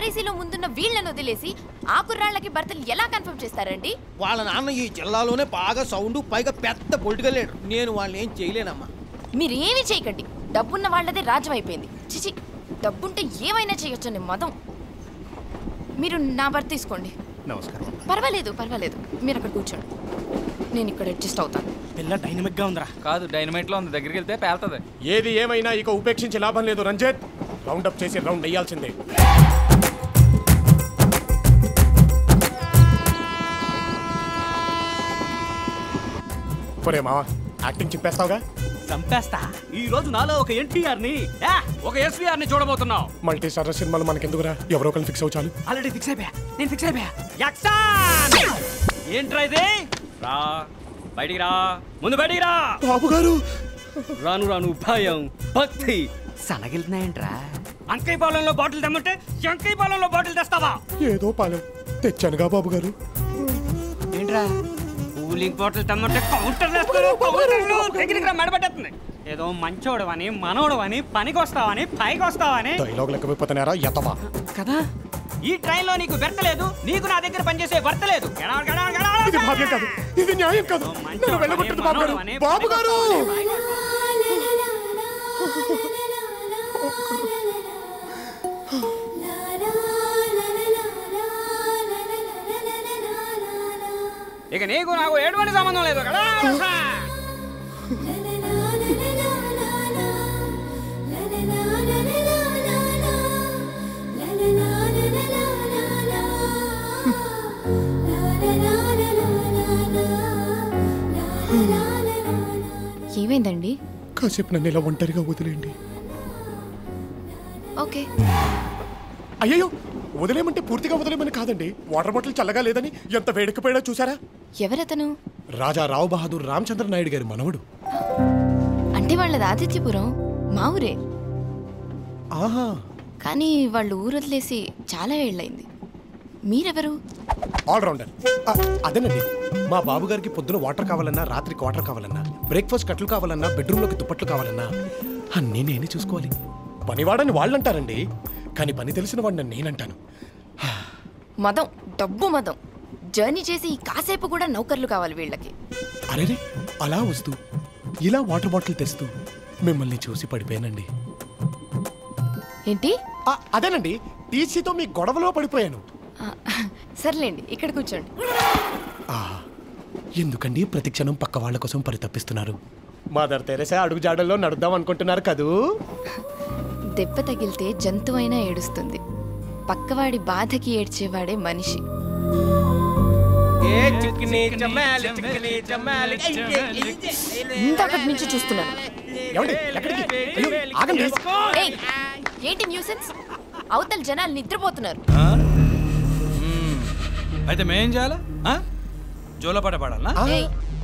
ఆర్ఈసీలో ముందున్న వీళ్ళని వదిలేసి ఆ కుర్రాళ్ళకి భర్తలు ఎలా కన్ఫర్మ్ చేస్తారండి? వాళ్ళ నాన్న ఈ జిల్లాలోనే బాగా సౌండ్, పైగా పెద్ద పొలిటికల్ లీడర్. నేను వాళ్ళని ఏం చేయలేనమ్మా. మీరు ఏమీ చేయకండి. డబ్బున్న వాళ్ళదే రాజ్యం అయిపోయింది. చిచి, డబ్బుంటే ఏమైనా చేయొచ్చని మదం. మీరు నా భర్త తీసుకోండి. నమస్కారం. పర్వాలేదు పర్వాలేదు, మీరు అక్కడ కూర్చోండి, నేను ఇక్కడ అడ్జస్ట్ అవుతాను. పిల్ల డైనమిక్ గా ఉందిరా. కాదు, డైనమైట్ లో ఉంది, దగ్గరికి వెళ్తే పేలుతుంది. ఏది ఏమైనా ఇక ఉపేక్షించే లాభం లేదు రంజిత్. రౌండ్ అప్ చేసి రౌండ్ వేయాల్సిందే. ఒరే మావా, యాక్టింగ్ చెప్పేస్తావుగా? చంపేస్తా. ఈ రోజు నాలో ఒక ఎన్టీఆర్ ని, ఒక ఎస్వీఆర్ ని చూడబోతున్నావు. మల్టీ స్టార్ సినిమాలు మనకెందుకురా, ఎవరో ఒకరు ఫిక్స్ అవు చాలు. ఆల్రెడీ ఫిక్స్ అయిపోయా. నేను ఫిక్స్ అయిపోయా. యాక్షన్! ఏంట్రా ఇది? రా బయటికి రా, ముందు బయటికి రా. బాబు గారు రాను రాను భయం భక్తి సనగిలుతున్నాయంట్రా. అంకయ్య పాలెంలో బాటిల్ తెమ్మంటే శంకయ్య పాలెంలో బాటిల్ తెస్తావా? ఏదో పాలెం తెచ్చానుగా బాబు గారు. ఏంట్రా కూలింగ్ బాటిల్ తెమ్మంటే కౌంటర్ కౌంటర్లు దగ్గరికి రా, మెడబెట్టేస్తుంది. ఏదో మంచోడవని మనోడవని పనికి వస్తావని పైకి వస్తావని డైలాగ్ లెక్కపోతున్నారా ఎతవా కదా. ఈ ట్రైన్ లో నీకు వెర్తలేదు, నీకు నా దగ్గర పనిచేసే వర్తలేదు. ఇది భావ్యం కాదు, ఇది న్యాయం కాదు. నన్ను వెళ్ళగొట్టదు బాబు గారు. బాబు గారు ఇక నీకు నాకు ఎటువంటి సంబంధం లేదు కదా. ఏమైందండి? కాసేపు నన్ను ఇలా ఒంటరిగా వదిలేండి. ఓకే. అయ్యో, వదిలేమంటే పూర్తిగా వదిలేమని కాదండి. వాటర్ బాటిల్ చల్లగా లేదని ఎంత వేడెక్కిపోయాడో చూసారా? ఎవరతను? రాజా రావు బహదూర్ రామచంద్ర నాయుడు గారి మనవడు. అంటే వాళ్ళది ఆదిత్యపురం, మా ఊరే. ఆహా. కానీ వాళ్ళు ఊరు వదిలేసి చాలా ఏళ్ళైంది. మీరెవరు? ఆల్రౌండర్. అదేనండి, మా బాబు గారికి పొద్దున వాటర్ కావాలన్నా, రాత్రికి వాటర్ కావాలన్నా, బ్రేక్ఫాస్ట్ కట్లు కావాలన్నా, బెడ్రూమ్లోకి దుప్పట్లు కావాలన్నా అన్నీ నేనే చూసుకోవాలి. పనివాడని వాళ్ళంటారండి, కానీ పని తెలిసిన వాడిని నేనంటాను. మదం, డబ్బు మదం. జర్నీ చేసి కాసేపు కూడా నౌకర్లు కావాలి వీళ్ళకి. అరేరే, అలా వస్తూ ఇలా వాటర్ బాటిల్ తెస్తూ మిమ్మల్ని చూసి పడిపోయానండి. ఏంటి? అదేనండి, టీసీతో మీ గొడవలో పడిపోయాను. సర్లేండి, ఇక్కడ కూర్చోండి. ఎందుకండి ప్రతి క్షణం పక్క వాళ్ళ కోసం పరితపిస్తున్నారు? మదర్ తెరెసా అడుగు జాడల్లో నడుద్దాం అనుకుంటున్నారు కదూ? దెబ్బ తగిలితే జంతువైనా ఏడుస్తుంది, పక్కవాడి బాధకి ఏడ్చేవాడే మనిషి. ఇంతకటి నుంచి చూస్తున్నాను. ఏంటి న్యూసెన్స్? అవతల జనాలు నిద్రపోతున్నారు. అయితే మేం చేయాలా? జోలపాట పాడాలా?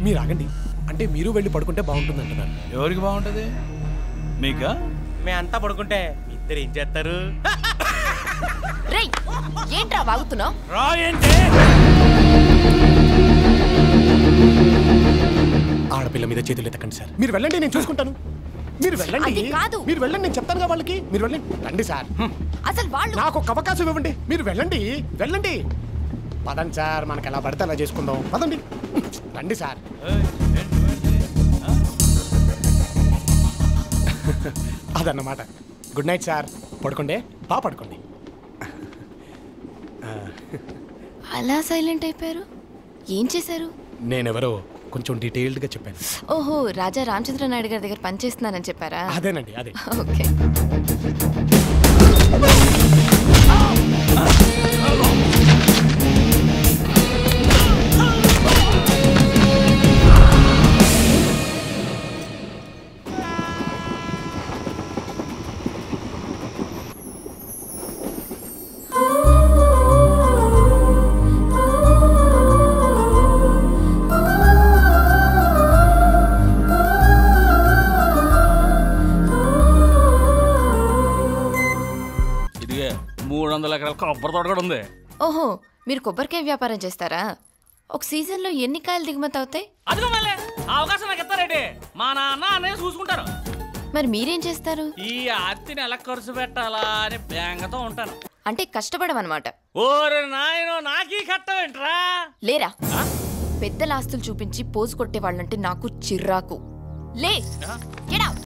మీరు ఆగండి. అంటే మీరు వెళ్ళి పడుకుంటే బాగుంటుంది అంటున్నారు. ఎవరికి బాగుంటది? మీకా? మేమంతా పడుకుంటే ఇద్దరు ఏం చేస్తారు? రేయ్, ఏంట్రా వాగుతున్నావు? ఆడపిల్ల మీద చేతులు ఎత్తకండి సార్. మీరు వెళ్ళండి, నేను చూసుకుంటాను. మీరు వెళ్ళండి. మీరు వెళ్ళండి, నేను చెప్తానుగా వాళ్ళకి. మీరు వెళ్ళండి. రండి సార్. అసలు వాళ్ళు నాకు ఒక అవకాశం ఇవ్వండి. మీరు వెళ్ళండి, వెళ్ళండి. పదండి సార్, మనకి ఎలా పడితే అలా చేసుకుందాం. పదండి, రండి సార్. అదన్నమాట. Good night sir. పడుకోండి, పడుకోండి. అలా సైలెంట్ అయిపోయారు. ఏం చేశారు? నేనెవరో కొంచెం డీటెయిల్డ్గా చెప్పాను. ఓహో, రాజా రామచంద్ర నాయుడు గారి దగ్గర పనిచేస్తున్నానని చెప్పారా? అదేనండి, అదే. ఓకే. కొబ్బరి తోట కూడా ఉంది. ఓహో, మీరు కొబ్బరికాయ వ్యాపారం చేస్తారా? ఒక సీజన్ లో ఎన్ని కాయలు దిగుమతి అవుతాయి? అదిగో మళ్ళీ అవకాశం నాకు ఇస్తారేంటి? మా నాన్న అన్నయ్య చూసుకుంటారు. మరి మీరేం చేస్తారు? ఈ ఆర్తిని ఎలా ఖర్చు పెట్టాలా అని బెంగతో ఉంటాను. అంటే కష్టపడమన్నమాట. ఓరే నాయనో నాకీ కట్టవేంట్రా? లేరా, పెద్దల ఆస్తులు చూపించి పోజు కొట్టే వాళ్ళంటే నాకు చిర్రాకు. లే, get out.